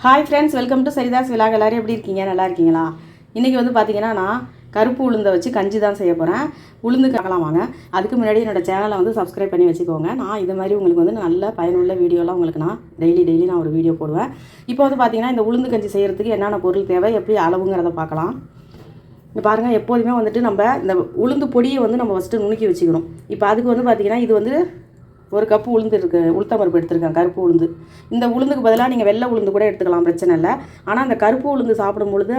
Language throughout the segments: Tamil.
Hi friends, welcome to Saritha's vlog. எல்லோரும் எப்படி இருக்கீங்க? நல்லா இருக்கீங்களா? இன்றைக்கி வந்து பார்த்திங்கன்னா நான் கருப்பு உளுந்தை வச்சு கஞ்சி தான் செய்ய போகிறேன். உளுந்து பார்க்கலாம் வாங்க. அதுக்கு முன்னாடி என்னோடய சேனலை வந்து சப்ஸ்கிரைப் பண்ணி வச்சுக்கோங்க. நான் இது மாதிரி உங்களுக்கு வந்து நல்ல பயனுள்ள வீடியோலாம் உங்களுக்கு நான் டெய்லி நான் ஒரு வீடியோ போடுவேன். இப்போ வந்து பார்த்திங்கன்னா இந்த உளுந்து கஞ்சி செய்கிறதுக்கு என்னென்ன பொருள் தேவை, எப்படி அளவுங்கிறத பார்க்கலாம். இப்போ பாருங்கள், எப்போதுமே வந்துட்டு நம்ம இந்த உளுந்து பொடியை வந்து நம்ம ஃபஸ்ட்டு நுணுக்கி வச்சுக்கணும். இப்போ அதுக்கு வந்து பார்த்திங்கன்னா இது வந்து ஒரு கப்பு உளுந்து இருக்குது, உளுத்தம்பருப்பு எடுத்துருக்கேன், கருப்பு உளுந்து. இந்த உளுந்துக்கு பதிலாக நீங்கள் வெள்ளை உளுந்து கூட எடுத்துக்கலாம், பிரச்சனை இல்லை. ஆனால் அந்த கருப்பு உளுந்து சாப்பிடும் பொழுது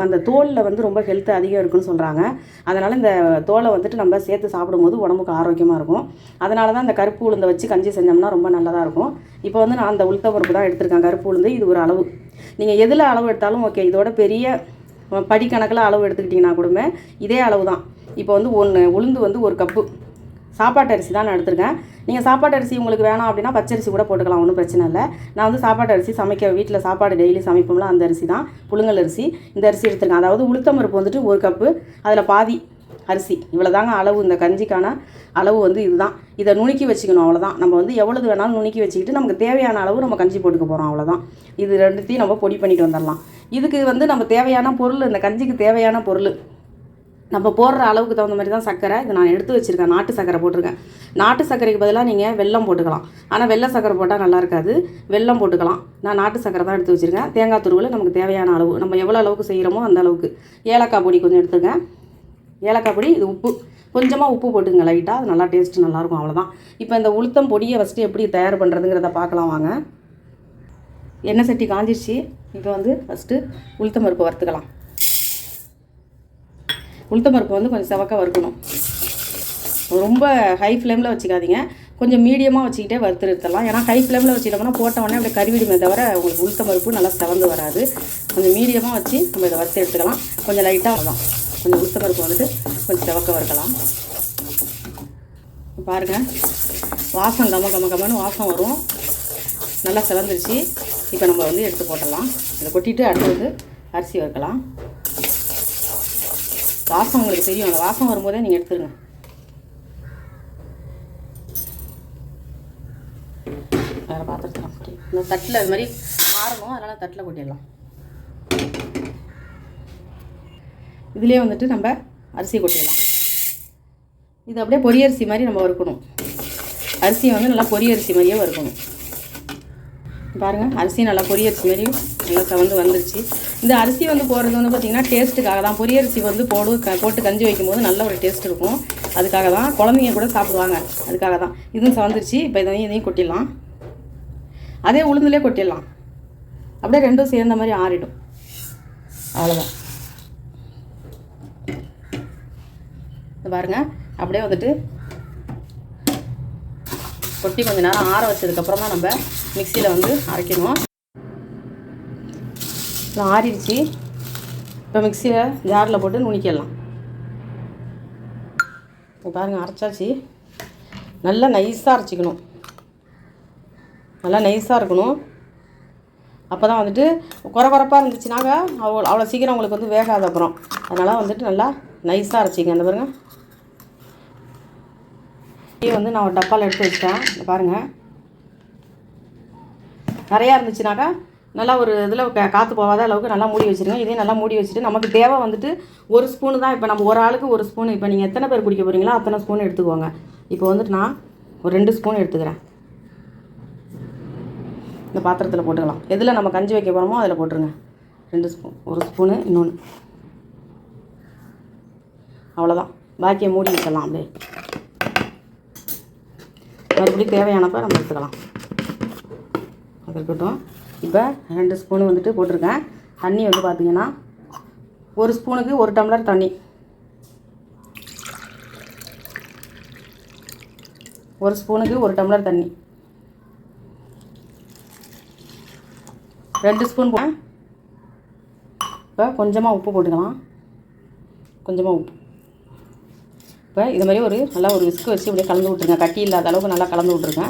அந்த தோலில் வந்து ரொம்ப ஹெல்த் அதிகம் இருக்குன்னு சொல்கிறாங்க. அதனால் இந்த தோலை வந்துட்டு நம்ம சேர்த்து சாப்பிடும்போது உடம்புக்கு ஆரோக்கியமாக இருக்கும். அதனால தான் இந்த கருப்பு உளுந்தை வச்சு கஞ்சி செஞ்சோம்னா ரொம்ப நல்லதாக இருக்கும். இப்போ வந்து நான் அந்த உளுத்தம்பருப்பு தான் எடுத்திருக்கேன், கருப்பு உளுந்து. இது ஒரு அளவு, நீங்கள் எதில் அளவு எடுத்தாலும் ஓகே. இதோட பெரிய படிக்கணக்கில் அளவு எடுத்துக்கிட்டிங்கன்னா கூடமே இதே அளவு தான். இப்போ வந்து உளுந்து வந்து ஒரு கப்பு சாப்பாட்டு அரிசி தான் நான் எடுத்திருக்கேன். நீங்கள் சாப்பாட்டு அரிசி உங்களுக்கு வேணாம் அப்படின்னா பச்சரிசி கூட போட்டுக்கலாம், ஒன்றும் பிரச்சனை இல்லை. நான் வந்து சாப்பாட்டு அரிசி வீட்டில் சாப்பாடு டெய்லி சமைப்போம்ல, அந்த அரிசி தான், புழுங்கல் அரிசி. இந்த அரிசி எடுத்துருக்கேன். அதாவது உளுத்தம்பருப்பு வந்துட்டு ஒரு கப்பு, அதில் பாதி அரிசி. இவ்வளோ தாங்க அளவு. இந்த கஞ்சிக்கான அளவு வந்து இதுதான். இதை நுணுக்கி வச்சுக்கணும், அவ்வளோதான். நம்ம வந்து எவ்வளவு வேணாலும் நுணுக்கி வச்சுக்கிட்டு நமக்கு தேவையான அளவு நம்ம கஞ்சி போட்டுக்க போகிறோம், அவ்வளோதான். இது ரெண்டுத்தையும் நம்ம பொடி பண்ணிட்டு வந்துடலாம். இதுக்கு வந்து நம்ம தேவையான பொருள், இந்த கஞ்சிக்கு தேவையான பொருள் நம்ம போடுற அளவுக்கு தகுந்த மாதிரி தான் சர்க்கரை. இது நான் எடுத்து வச்சுருக்கேன், நாட்டு சர்க்கரை போட்டிருக்கேன். நாட்டு சர்க்கரைக்கு பதிலாக நீங்கள் வெல்லம் போட்டுக்கலாம். ஆனால் வெள்ளை சர்க்கரை போட்டால் நல்லா இருக்காது, வெல்லம் போட்டுக்கலாம். நான் நாட்டு சர்க்கரை தான் எடுத்து வச்சுருக்கேன். தேங்காய் துருவல் நமக்கு தேவையான அளவு, நம்ம எவ்வளோ அளவுக்கு செய்கிறோமோ அந்த அளவுக்கு. ஏலக்காய் பொடி கொஞ்சம் எடுத்துருக்கேன், ஏலக்காய் பொடி. இது உப்பு, கொஞ்சமாக உப்பு போட்டுங்க லைட்டாக, அது நல்லா டேஸ்ட்டு நல்லாயிருக்கும், அவ்வளோதான். இப்போ இந்த உளுத்தம் பொடியை ஃபஸ்ட்டு எப்படி தயார் பண்ணுறதுங்கிறத பார்க்கலாம் வாங்க. எண்ணெய் சட்டி காஞ்சிருச்சு. இப்போ வந்து ஃபஸ்ட்டு உளுத்தம் பருப்பு வறுத்துக்கலாம். உளுத்தம்பருப்பு வந்து கொஞ்சம் செவக்க வறுக்கணும். ரொம்ப ஹை ஃப்ளேமில் வச்சுக்காதீங்க, கொஞ்சம் மீடியமாக வச்சுக்கிட்டே வறுத்து எடுத்துடலாம். ஏன்னா ஹை ஃப்ளேமில் வச்சுக்கிட்டோம்னா போட்ட உடனே அப்படியே கருவிடுமே தவிர உங்களுக்கு உளுத்தம்பருப்பு நல்லா செவந்து வராது. கொஞ்சம் மீடியமாக வச்சு நம்ம இதை வறுத்து எடுத்துக்கலாம். கொஞ்சம் லைட்டாக தான், கொஞ்சம் உளுத்தம்பருப்பு வந்துட்டு கொஞ்சம் செவக்க வறுக்கலாம். பாருங்கள், வாசம் கமன்னு வாசம் வரும், நல்லா செவந்துருச்சு. இப்போ நம்ம வந்து எடுத்து போட்டலாம். இதை கொட்டிட்டு அடுத்து வந்து அரிசி வறுக்கலாம். வாசம் உங்களுக்கு தெரியும், அந்த வாசம் வரும்போதே நீங்கள் எடுத்துருங்க. வேறு பாத்திரத்தில் கொட்டி இந்த தட்டில் அது மாதிரி ஆறணும், அதனால் தட்டில் கொட்டிடலாம். இதுலேயே வந்துட்டு நம்ம அரிசி கொட்டிடலாம். இது அப்படியே பொரியரிசி மாதிரி நம்ம வறுக்கணும். அரிசியை வந்து நல்லா பொரியரிசி மாதிரியே வறுக்கணும். பாருங்கள், அரிசி நல்லா பொரியரிசி மாதிரி நல்லா செவந்து வந்துருச்சு. இந்த அரிசி வந்து போடுறது வந்து பார்த்திங்கன்னா டேஸ்ட்டுக்காக தான். பொரியரிசி வந்து போட்டு கஞ்சி வைக்கும்போது நல்ல ஒரு டேஸ்ட் இருக்கும். அதுக்காக தான், குழந்தைங்க கூட சாப்பிடுவாங்க, அதுக்காக தான். இதுவும் செவந்துருச்சு. இப்போ இதையும் கொட்டிடலாம். அதே உளுந்துலேயே கொட்டிடலாம். அப்படியே ரெண்டும் சேர்ந்த மாதிரி ஆறிடும், அவ்வளோதான். இது பாருங்கள், அப்படியே வந்துட்டு கொட்டி கொஞ்சம் நேரம் ஆற வச்சதுக்கப்புறம் தான் நம்ம மிக்சியில் வந்து அரைக்கணும். ஆறிடுச்சு. இப்போ மிக்சியில் ஜாரில் போட்டு நுணிக்கிடலாம். இப்போ பாருங்கள், அரைச்சாச்சு. நல்லா நைஸாக அரைச்சிக்கணும், நல்லா நைஸாக இருக்கணும். அப்போ தான் வந்துட்டு குறப்பாக இருந்துச்சுனாக்கா அவ்வளோ சீக்கிரம் உங்களுக்கு வந்து வேகாத அப்புறம். அதனால் வந்துட்டு நல்லா நைஸாக அரைச்சிங்க. அந்த பாருங்கள், வந்து நான் ஒரு டப்பாவில் எடுத்து வச்சிட்டேன். பாருங்கள், நிறையா இருந்துச்சுனாக்கா நல்லா ஒரு இதில் காற்று போகாத அளவுக்கு நல்லா மூடி வச்சுருங்க. இதே நல்லா மூடி வச்சுட்டு நமக்கு தேவை வந்துட்டு ஒரு ஸ்பூனு தான். இப்போ நம்ம ஒரு ஆளுக்கு ஒரு ஸ்பூன், இப்போ நீங்கள் எத்தனை பேர் குடிக்க போகிறீங்களோ அத்தனை ஸ்பூன் எடுத்துக்கோங்க. இப்போ வந்துட்டு நான் ஒரு 2 ஸ்பூன் எடுத்துக்கிறேன். இந்த பாத்திரத்தில் போட்டுக்கலாம். எதில் நம்ம கஞ்சி வைக்க போகிறோமோ அதில் போட்டுருங்க. 2 ஸ்பூன், ஒரு ஸ்பூனு, இன்னொன்று, அவ்வளோதான். பாக்கியை மூடி வச்சிடலாம். அப்படியே மறுபடியும் தேவையானப்போ நம்ம எடுத்துக்கலாம். அது இருக்கட்டும். இப்போ 2 ஸ்பூனு வந்துட்டு போட்டிருக்கேன். தண்ணி வந்து பார்த்திங்கன்னா ஒரு ஸ்பூனுக்கு 1 டம்ளர் தண்ணி, 1 ஸ்பூனுக்கு 1 டம்ளர் தண்ணி, 2 ஸ்பூன் போட்டேன். இப்போ கொஞ்சமாக உப்பு போட்டுக்கலாம், கொஞ்சமாக உப்பு. இப்போ இது மாதிரி நல்லா ஒரு விஸ்கு வச்சு அப்படியே கலந்து விட்ருங்க. கட்டி இல்லாத அளவுக்கு நல்லா கலந்து விட்ருங்க.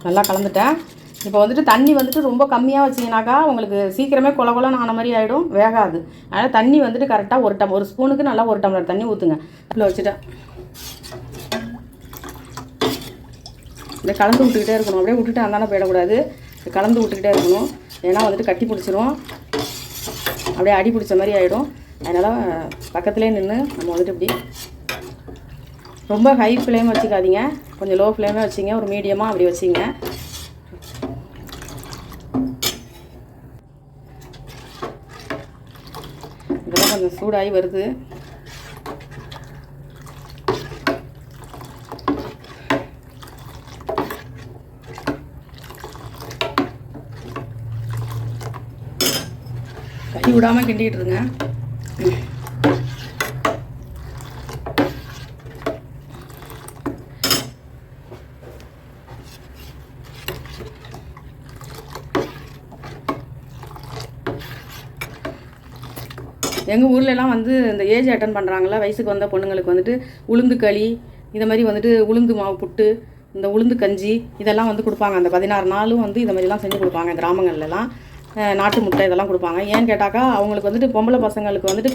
நல்லா கலந்துட்டேன். இப்போ வந்துட்டு தண்ணி வந்துட்டு ரொம்ப கம்மியாக வச்சிங்கனாக்கா உங்களுக்கு சீக்கிரமே கொலன்னு ஆன மாதிரி ஆகிடும், வேகாது. அதனால் தண்ணி வந்துட்டு கரெக்டாக ஒரு ஸ்பூனுக்கு நல்லா 1 டம்ளர் தண்ணி ஊற்றுங்க. அதில் வச்சுட்டேன். அப்படியே கலந்து விட்டுக்கிட்டே இருக்கணும். அப்படியே விட்டுட்டு அந்தானே போயிடக்கூடாது, கலந்து விட்டுக்கிட்டே இருக்கணும். ஏன்னா வந்துட்டு கட்டி பிடிச்சிரும், அப்படியே அடி பிடிச்ச மாதிரி ஆகிடும். அதனால் பக்கத்துலேயே நின்று நம்ம வந்துட்டு இப்படி ரொம்ப ஹை ஃப்ளேம் வச்சுக்காதீங்க, கொஞ்சம் லோ ஃப்ளேமே வச்சிங்க, ஒரு மீடியமாக அப்படி வச்சிங்க. இதெல்லாம் கொஞ்சம் சூடாகி வருது. கை விடாமல் கிண்டிகிட்டு இருங்க. எங்கள் ஊர்லலாம் வந்து இந்த ஏஜ் அட்டன் பண்ணுறாங்கள, வயசுக்கு வந்த பொண்ணுங்களுக்கு வந்துட்டு உளுந்து களி, இந்த மாதிரி வந்துட்டு உளுந்து மாவு புட்டு, இந்த உளுந்து கஞ்சி இதெல்லாம் வந்து கொடுப்பாங்க. அந்த 16 நாளும் வந்து இந்த மாதிரிலாம் செஞ்சு கொடுப்பாங்க. கிராமங்கள்லாம் நாட்டு முட்டை இதெல்லாம் கொடுப்பாங்க. ஏன்னு கேட்டாக்கா அவங்களுக்கு வந்துட்டு பொம்பளை பசங்களுக்கு வந்துட்டு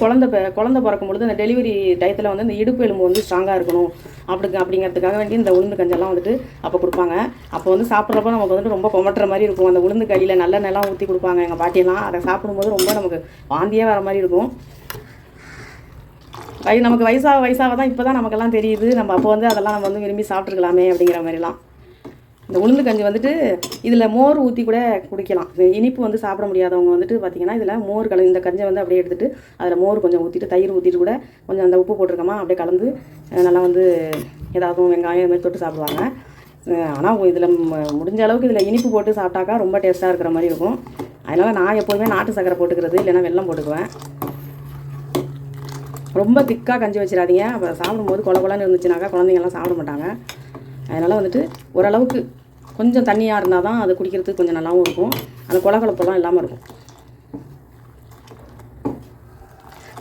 குழந்தை பிறக்கும் பொழுது அந்த டெலிவரி டயத்தில் வந்து இந்த இடுப்பு எலும்பு வந்து ஸ்ட்ராங்காக இருக்கணும் அப்படிங்கிறதுக்காக வேண்டி இந்த உளுந்து கஞ்செல்லாம் வந்துட்டு அப்போ கொடுப்பாங்க. அப்போ வந்து சாப்பிட்றப்ப நமக்கு வந்துட்டு ரொம்ப கொமட்டுற மாதிரி இருக்கும். அந்த உளுந்து களியில் நல்ல நெல்லாம் ஊற்றி கொடுப்பாங்க எங்கள் பாட்டியெல்லாம். அதை சாப்பிடும்போது ரொம்ப நமக்கு வாந்தியே வர மாதிரி இருக்கும். நமக்கு வயசாக தான் இப்போ தான் நமக்கெல்லாம் தெரியுது, நம்ம அப்போ வந்து அதெல்லாம் நம்ம வந்து விரும்பி சாப்பிட்ருக்கலாமே அப்படிங்கிற மாதிரிலாம். இந்த உளுந்து கஞ்சி வந்துட்டு இதில் மோர் ஊற்றி கூட குடிக்கலாம். இனிப்பு வந்து சாப்பிட முடியாதவங்க வந்துட்டு பார்த்திங்கன்னா இதில் மோர் இந்த கஞ்சை வந்து அப்படியே எடுத்துகிட்டு அதில் மோர் கொஞ்சம் ஊற்றிட்டு தயிர் ஊற்றிட்டு கூட கொஞ்சம் அந்த உப்பு போட்டிருக்கோமா அப்படியே கலந்து நல்லா வந்து ஏதாவது வெங்காயம் இதுமாதிரி தொட்டு சாப்பிடுவாங்க. ஆனால் இதில் முடிஞ்ச அளவுக்கு இதில் இனிப்பு போட்டு சாப்பிட்டாக்கா ரொம்ப டேஸ்ட்டாக இருக்கிற மாதிரி இருக்கும். அதனால் நான் எப்போதுமே நாட்டு சக்கரை போட்டுக்கிறது, இல்லைன்னா வெல்லம் போட்டுக்குவேன். ரொம்ப திக்காக கஞ்சி வச்சிடாதீங்க, அப்புறம் சாப்பிடும்போது கொலன்னு இருந்துச்சுனாக்கா குழந்தைங்கள்லாம் சாப்பிட மாட்டாங்க. அதனால் வந்துட்டு ஓரளவுக்கு கொஞ்சம் தண்ணியாக இருந்தால் தான் அது குடிக்கிறதுக்கு கொஞ்சம் நல்லாவும் இருக்கும், அந்த கொலப்பெல்லாம் இல்லாமல் இருக்கும்.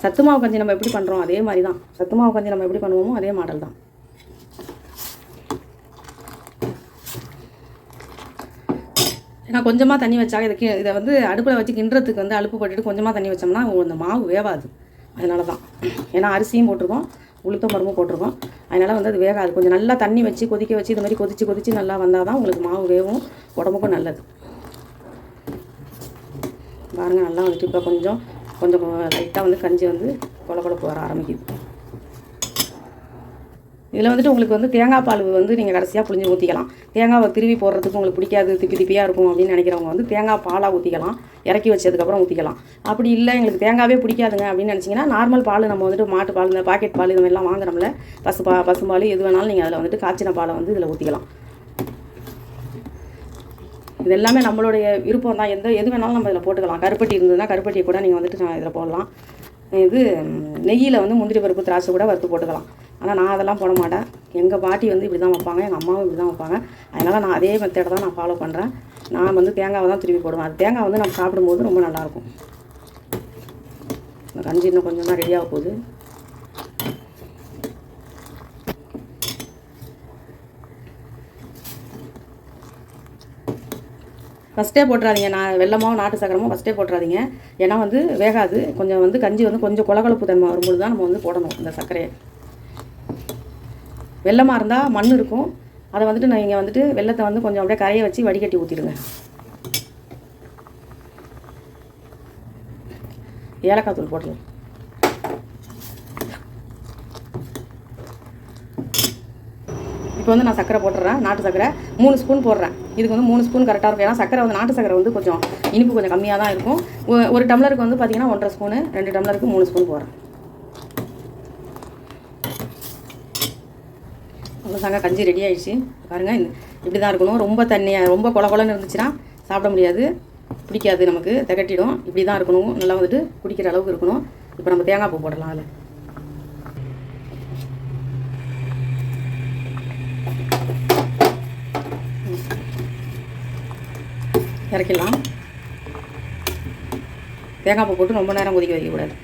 சத்து மாவு கஞ்சி நம்ம எப்படி பண்ணுறோம் அதே மாதிரி தான், சத்து மாவு கஞ்சி நம்ம எப்படி பண்ணுவோமோ அதே மாடல் தான். ஏன்னா கொஞ்சமாக தண்ணி வச்சாக இதை வந்து அடுப்பில் வச்சு கிண்டுறதுக்கு வந்து அலுப்பு போட்டுட்டு கொஞ்சமாக தண்ணி வச்சோம்னா அந்த மாவு வேவாது. அதனால தான், ஏன்னா அரிசியும் போட்டிருக்கோம், உளுத்தம் பருப்பும் போட்டிருக்கோம். அதனால் வந்து அது வேகாது. கொஞ்சம் நல்லா தண்ணி வச்சு கொதிக்க வச்சு இது மாதிரி கொதித்து நல்லா வந்தால் தான் உங்களுக்கு மாவு வேவும், உடம்புக்கும் நல்லது. பாருங்கள், நல்லா வந்துட்டு இப்போ கொஞ்சம் லைட்டாக வந்து கஞ்சி வந்து கொலப்பு வர ஆரம்பிக்குது. இதில் வந்துட்டு உங்களுக்கு வந்து தேங்காய் பால் வந்து நீங்கள் கடைசியாக புளிஞ்சு ஊற்றிக்கலாம். தேங்காவை திருவி போடுறதுக்கு உங்களுக்கு பிடிக்காது, திப்பியாக இருக்கும் அப்படின்னு நினைக்கிறவங்க வந்து தேங்காய் பாலாக ஊற்றிக்கலாம், இறக்கி வச்சதுக்கப்புறம் ஊற்றிக்கலாம். அப்படி இல்லை எங்களுக்கு தேங்காவே பிடிக்காதுங்க அப்படின்னு நினச்சிங்கன்னா நார்மல் பால் நம்ம வந்துட்டு மாட்டு பால், இந்த பாக்கெட் பால் இது மாதிரிலாம் வாங்குறோம்ல, பசும்பால் எது வேணாலும் நீங்கள் அதில் வந்துட்டு காய்ச்சின பாலை வந்து இதில் ஊற்றிக்கலாம். இது எல்லாமே நம்மளுடைய விருப்பம் தான், எது வேணாலும் நம்ம இதில் போட்டுக்கலாம். கருப்பட்டி இருந்ததுன்னா கருப்பட்டியை கூட நீங்கள் வந்துட்டு இதில் போடலாம். இது நெய்யில் வந்து முந்திரி பருப்பு திராட்சை கூட வறுத்து போட்டுக்கலாம். ஆனால் நான் அதெல்லாம் போட மாட்டேன். எங்கள் பாட்டி வந்து இப்படி தான் வைப்பாங்க, எங்கள் அம்மாவும் இப்படி தான் வைப்பாங்க. அதனால் நான் அதே மெத்தடை தான் நான் ஃபாலோ பண்ணுறேன். நான் வந்து தேங்காவை தான் திருப்பி போடுவேன். அது தேங்காய் வந்து நம்ம சாப்பிடும்போது ரொம்ப நல்லாயிருக்கும். இந்த கஞ்சி இன்னும் கொஞ்சம் தான் ரெடியாக போகுது. ஃபஸ்ட்டே போட்டுறாதீங்க, நான் வெல்லமாவும் நாட்டு சக்கரமும் ஃபஸ்ட்டே போட்டுறாதீங்க. ஏன்னா வந்து வேகாது. கொஞ்சம் வந்து கஞ்சி வந்து கொஞ்சம் கொலகொலப்பு தன்மை வரும்போது தான் நம்ம வந்து போடணும் இந்த சர்க்கரையை. வெல்லமாக இருந்தால் மண் இருக்கும், அதை வந்துட்டு நீங்கள் வந்துட்டு வெல்லத்தை வந்து கொஞ்சம் அப்படியே கரையை வச்சு வடிகட்டி ஊற்றிடுங்க. ஏலக்காய் தூள் போடலாம். இப்போ வந்து நான் சக்கரை போட்டுறேன், நாட்டு சக்கரை 3 ஸ்பூன் போடுறேன். இதுக்கு வந்து 3 ஸ்பூன் கரெக்டாக இருக்கும். ஏன்னா சக்கரை வந்து நாட்டு சக்கரை வந்து கொஞ்சம் இனிப்பு கொஞ்சம் கம்மியாக தான் இருக்கும். ஒரு டம்ளருக்கு வந்து பார்த்திங்கன்னா 1.5 ஸ்பூனு, 2 டம்ளருக்கு 3 ஸ்பூன் போடுறேன். அவ்வளோதாங்க, கஞ்சி ரெடி ஆகிடுச்சு. பாருங்கள், இப்படி தான் இருக்கணும். ரொம்ப தண்ணியாக ரொம்ப கொலன்னு இருந்துச்சுன்னா சாப்பிட முடியாது, பிடிக்காது, நமக்கு திகட்டிடும். இப்படி தான் இருக்கணும், நல்லா வந்துட்டு குடிக்கிற அளவுக்கு இருக்கணும். இப்போ நம்ம தேங்காய் பூ போடலாம். அதில் இறக்கிடலாம். தேங்காய் பூ போட்டு ரொம்ப நேரம் கொதிக்க வைக்கக்கூடாது.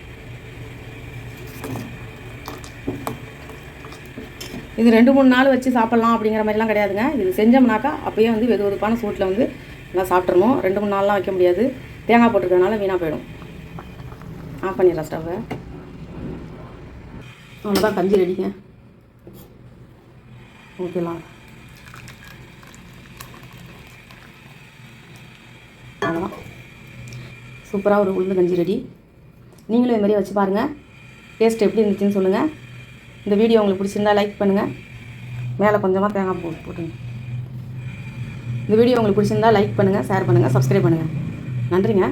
இது 2-3 நாள் வச்சு சாப்பிட்லாம் அப்படிங்கிற மாதிரிலாம் கிடையாதுங்க. இது செஞ்சோம்னாக்கா அப்போயே வந்து வெது வெதுப்பான சூட்டில் வந்து நல்லா சாப்பிட்றணும். 2-3 நாள்லாம் வைக்க முடியாது, தேங்காய் போட்டுருக்கனால வீணாக போயிடும். ஆஃப் பண்ணிடலாம் ஸ்டவ்வை. அவ்வளோதான், கஞ்சி ரெடிங்க. ஓகேலாம். சூப்பராக ஒரு உளுந்து கஞ்சி ரெடி. நீங்களும் இது மாதிரி வச்சு பாருங்கள். டேஸ்ட் எப்படி இருந்துச்சுன்னு சொல்லுங்கள். இந்த வீடியோ உங்களுக்கு பிடிச்சிருந்தா லைக் பண்ணுங்கள். மேலே கொஞ்சமாக தேங்காய் போட்டுங்க. இந்த வீடியோ உங்களுக்கு பிடிச்சிருந்தா லைக் பண்ணுங்கள், ஷேர் பண்ணுங்கள், சப்ஸ்கிரைப் பண்ணுங்கள். நன்றிங்க.